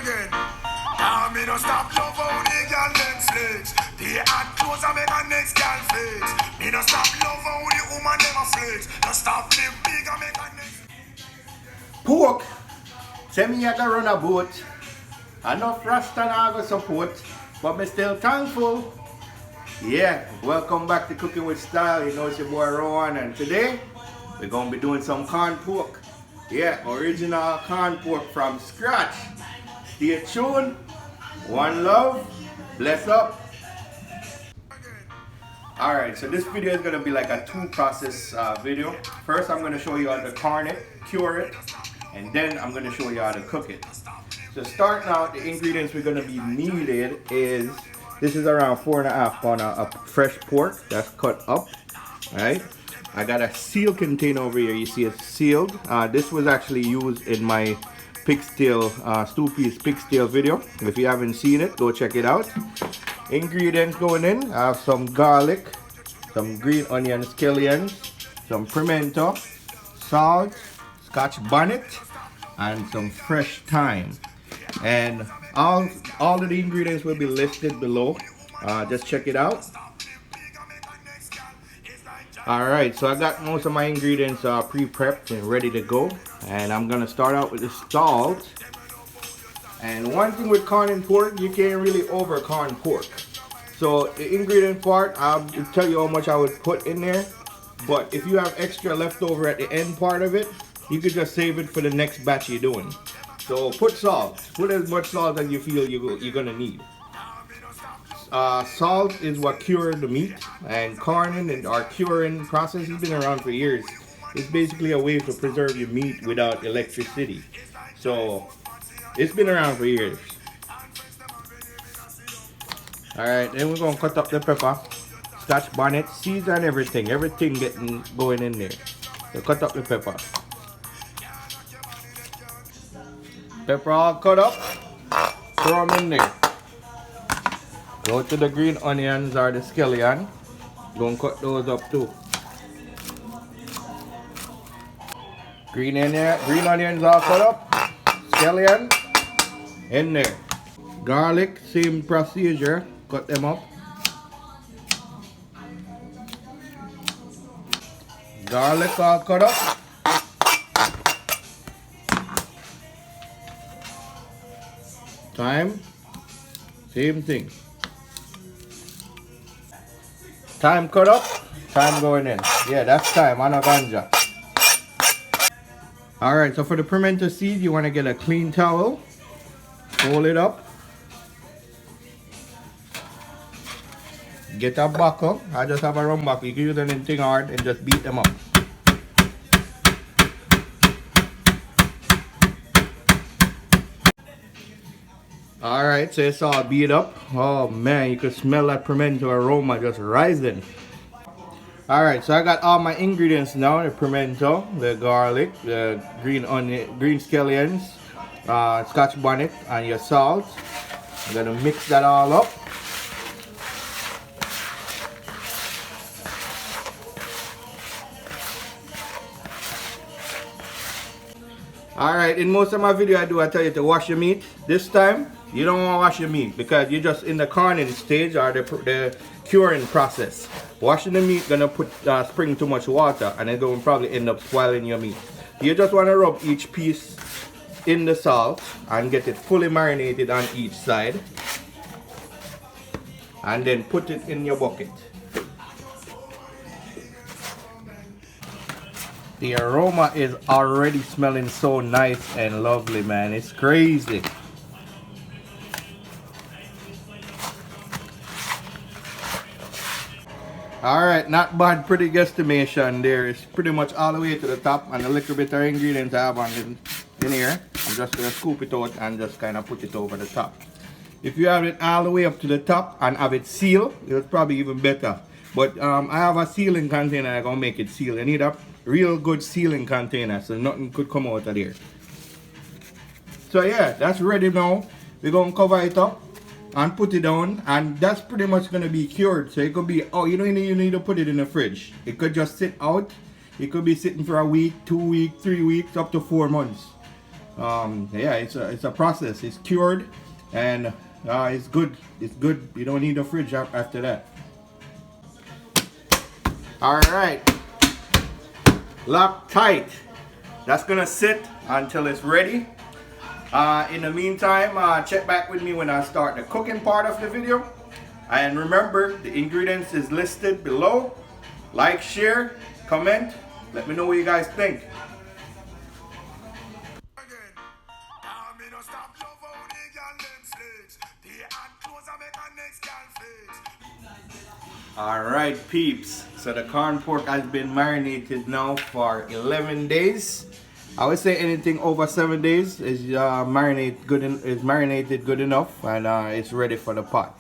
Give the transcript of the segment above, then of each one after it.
again. Now me no stop love how the girl them flex. The hot clothes I make a next girl flex. Me no stop love how the woman never flex. No stop live big I make a next. Pork. Say me I run a boat. Enough Rasta I go support, but me still thankful. Yeah, welcome back to Cooking with Style. You know it's your boy Rowan, and today we're gonna be doing some corned pork. Yeah, original corned pork from scratch. Stay tuned. One love. Bless up. Alright, so this video is gonna be like a two-process video. First, I'm gonna show you how to corn it, cure it, and then I'm gonna show you how to cook it. So starting out, the ingredients we're gonna be needed is, this is around 4.5 pounds of fresh pork that's cut up. Alright, I got a seal container over here. You see it's sealed. This was actually used in my pig's tail, stew-piece pig's tail video. If you haven't seen it, go check it out. Ingredients going in, I have some garlic, some green onion scallions, some pimento, salt, scotch bonnet, and some fresh thyme. And all of the ingredients will be listed below. Just check it out. Alright, so I got most of my ingredients pre-prepped and ready to go. And I'm gonna start out with the salt. And one thing with corned pork, you can't really over corn pork. So the ingredient part, I'll tell you how much I would put in there. But if you have extra left over at the end part of it, you could just save it for the next batch you're doing. So put salt. Put as much salt as you feel you're gonna need. Salt is what cures the meat, and corning and our curing process has been around for years. It's basically a way to preserve your meat without electricity. So it's been around for years. Alright, then we're gonna cut up the pepper, scotch bonnet, seeds and everything getting going in there. So cut up the pepper. Pepper all cut up, throw them in there. Go to the green onions or the scallion. Don't cut those up too. Green onions all cut up. Scallion in there. Garlic, same procedure. Cut them up. Garlic all cut up. Thyme, same thing. Thyme cut up, thyme going in. Yeah, that's thyme, and a ganja. Alright, so for the pimento seed, you want to get a clean towel, fold it up, get a buckle. I just have a round buckle. You can use anything hard and just beat them up. Alright, so it's all beat up. Oh man, you can smell that pimento aroma just rising. Alright, so I got all my ingredients now. The pimento, the garlic, the green onion, green scallions, scotch bonnet, and your salt. I'm gonna mix that all up. Alright, in most of my video I tell you to wash your meat. This time, you don't want to wash your meat because you're just in the corning stage or the curing process. Washing the meat gonna spring too much water and it's gonna probably end up spoiling your meat. You just want to rub each piece in the salt and get it fully marinated on each side. And then put it in your bucket. The aroma is already smelling so nice and lovely, man. It's crazy. Alright, not bad, pretty guesstimation there. It's pretty much all the way to the top, and a little bit of ingredients I have on in here. I'm just going to scoop it out and just kind of put it over the top. If you have it all the way up to the top and have it sealed, it's probably even better. But I have a sealing container. I'm going to make it sealed. I need a real good sealing container so nothing could come out of there. So yeah, that's ready now. We're going to cover it up and put it down, and that's pretty much going to be cured. So it could be, oh, you don't even need to put it in the fridge. It could just sit out. It could be sitting for a week, 2 weeks, 3 weeks, up to 4 months. Yeah, it's a process. It's cured, and it's good. It's good. You don't need a fridge after that. All right, lock tight. That's gonna sit until it's ready. In the meantime, check back with me when I start the cooking part of the video. And remember, the ingredients is listed below. Like, share, comment. Let me know what you guys think. Alright peeps, so the corned pork has been marinated now for 11 days. I would say anything over 7 days is marinated good enough, and it's ready for the pot.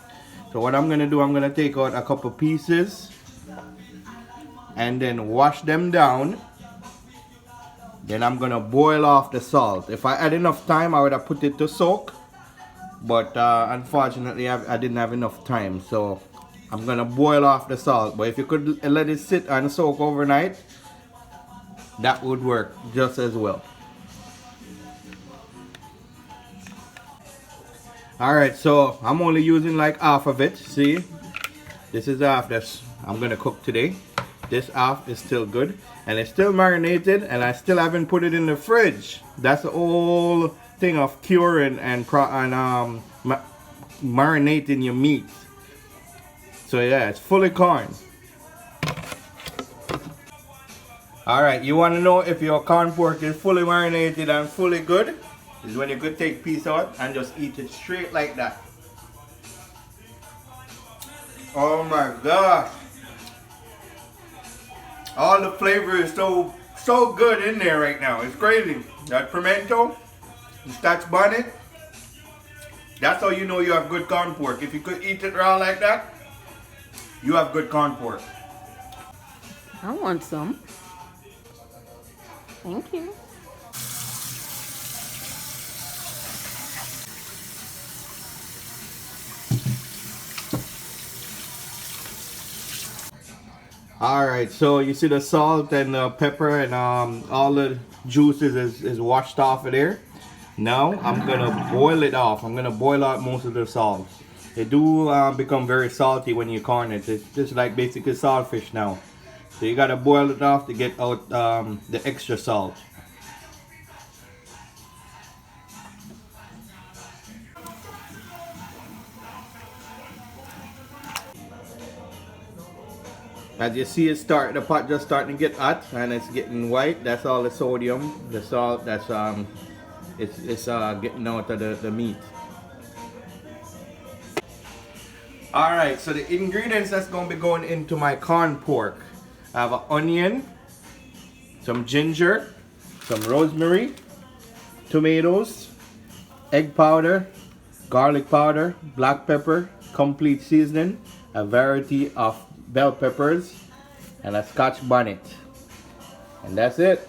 So what I'm gonna do, I'm gonna take out a couple pieces and then wash them down. Then I'm gonna boil off the salt. If I had enough time, I would have put it to soak, but unfortunately I didn't have enough time, so I'm gonna boil off the salt. But if you could let it sit and soak overnight, that would work just as well. Alright, so I'm only using like half of it. See, this is half that I'm gonna cook today. This half is still good, and it's still marinated, and I still haven't put it in the fridge. That's the whole thing of curing and marinating your meat. So yeah, it's fully corned. Alright, you want to know if your corned pork is fully marinated and fully good? Is when you could take a piece out and just eat it straight like that. Oh my gosh! All the flavor is so good in there right now. It's crazy. That pimento, the scotch bonnet. That's how you know you have good corned pork. If you could eat it raw like that, you have good corned pork. I want some. Thank you. Alright, so you see the salt and the pepper and all the juices is washed off of there. Now I'm gonna boil it off. I'm gonna boil out most of the salt. They do become very salty when you corn it. It's just like basically saltfish now. So you gotta boil it off to get out the extra salt. As you see, the pot just starting to get hot and it's getting white. That's all the sodium, the salt that's it's getting out of the meat. Alright, so the ingredients that's going to be going into my corned pork. I have an onion, some ginger, some rosemary, tomatoes, egg powder, garlic powder, black pepper, complete seasoning, a variety of bell peppers, and a scotch bonnet. And that's it.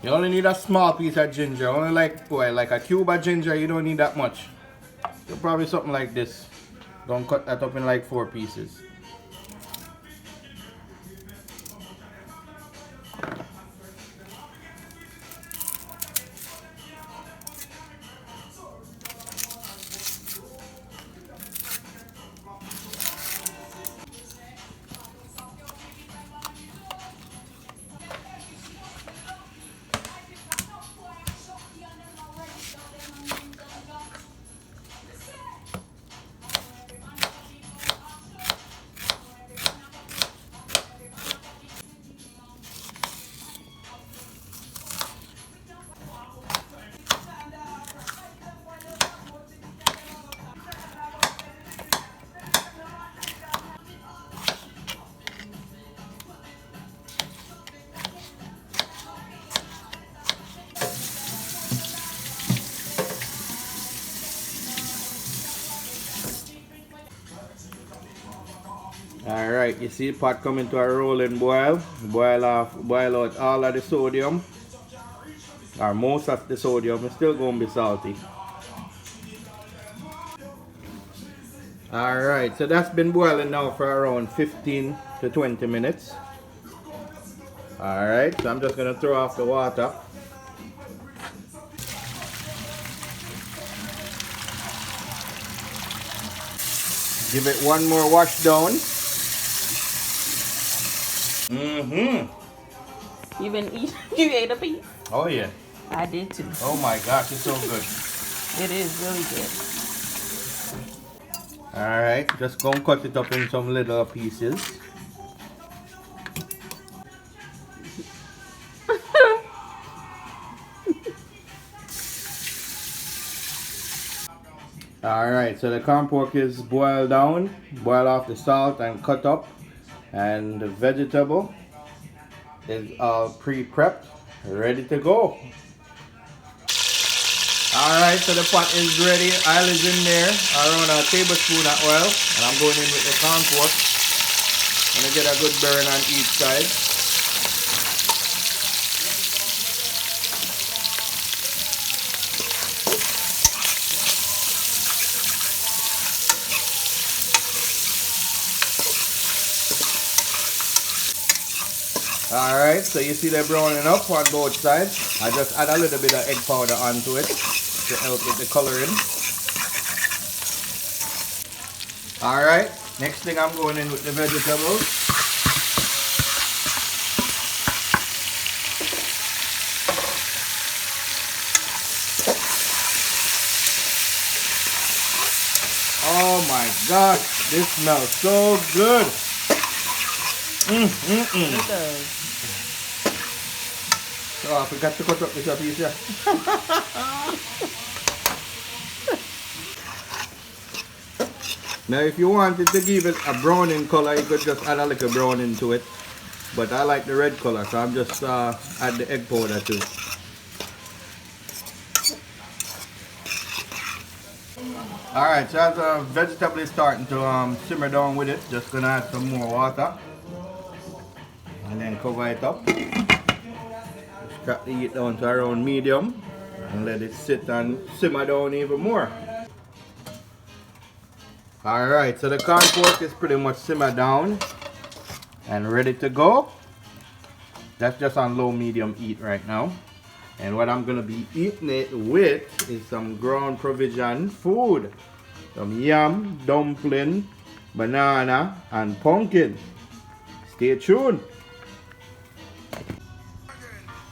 You only need a small piece of ginger, only like a cube of ginger. You don't need that much. So probably something like this. Don't cut that up in like 4 pieces. Alright, you see the pot coming to a rolling boil. Boil out all of the sodium. or most of the sodium is still going to be salty. Alright, so that's been boiling now for around 15 to 20 minutes. Alright, so I'm just going to throw off the water. Give it one more wash down. You been eating? You ate a piece? Oh yeah. I did too. Oh my gosh, it's so good. It is really good. Alright, just go and cut it up in some little pieces. Alright, so the corned pork is boiled down, boil off the salt and cut up, and the vegetable is all pre-prepped, ready to go. Alright, so the pot is ready, oil is in there, around a tablespoon of oil, and I'm going in with the corned pork. I'm going to get a good burn on each side. Alright, so you see they're browning up on both sides. I just add a little bit of egg powder onto it to help with the coloring. Alright, next thing I'm going in with the vegetables. Oh my gosh, this smells so good. It does. Oh, I forgot to cut up this piece here. Now if you wanted to give it a browning color, you could just add a little browning to it. But I like the red color, so I'm just add the egg powder too. Alright, so as the vegetable is starting to simmer down with it, just gonna add some more water. And then cover it up. Drop the heat down to around medium and let it sit and simmer down even more. Alright, so the corned pork is pretty much simmered down and ready to go. That's just on low medium heat right now. And what I'm going to be eating it with is some ground provision food. Some yam, dumpling, banana and pumpkin. Stay tuned.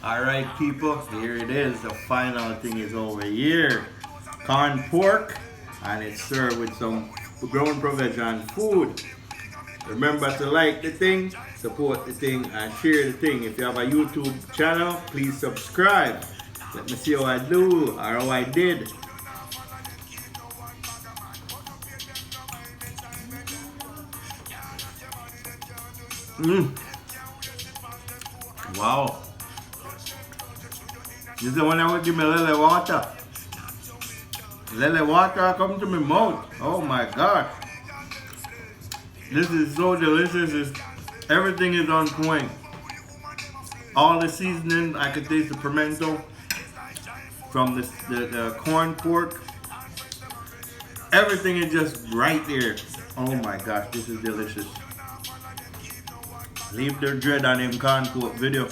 Alright people, here it is. The final thing is over here. Corned pork, and it's served with some ground provision food. Remember to like the thing, support the thing, and share the thing. If you have a YouTube channel, please subscribe. Let me see how I do or how I did. Wow. This is the one that will give me a little water. Little water come to my mouth. Oh my gosh. This is so delicious. Everything is on point. All the seasoning, I could taste the pimento from the corned pork. Everything is just right there. Oh my gosh, this is delicious. Leave the dread on him corned pork video.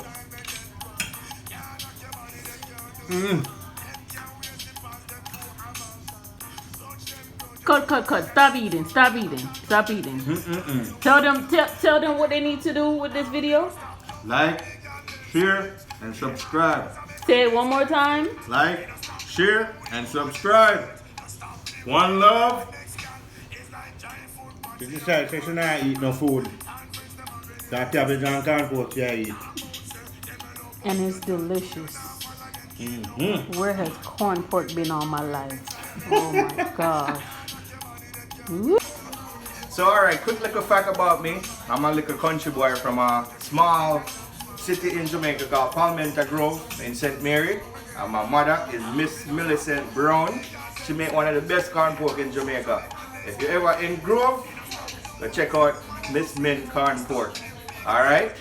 Cut. Stop eating. Tell them what they need to do with this video. Like, share, and subscribe. Say it one more time. Like, share, and subscribe. One love. You decide section I eat no food. That cabbage and corned pork I eat. And it's delicious. Where has corned pork been all my life? Oh my gosh. So alright, quick little fact about me. I'm a little country boy from a small city in Jamaica called Pumkin Grove in St. Mary. And my mother is Miss Millicent Brown. She make one of the best corned pork in Jamaica. If you're ever in Grove, go check out Miss Mint corned pork. Alright?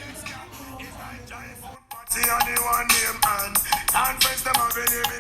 See on the one name and And friends them have been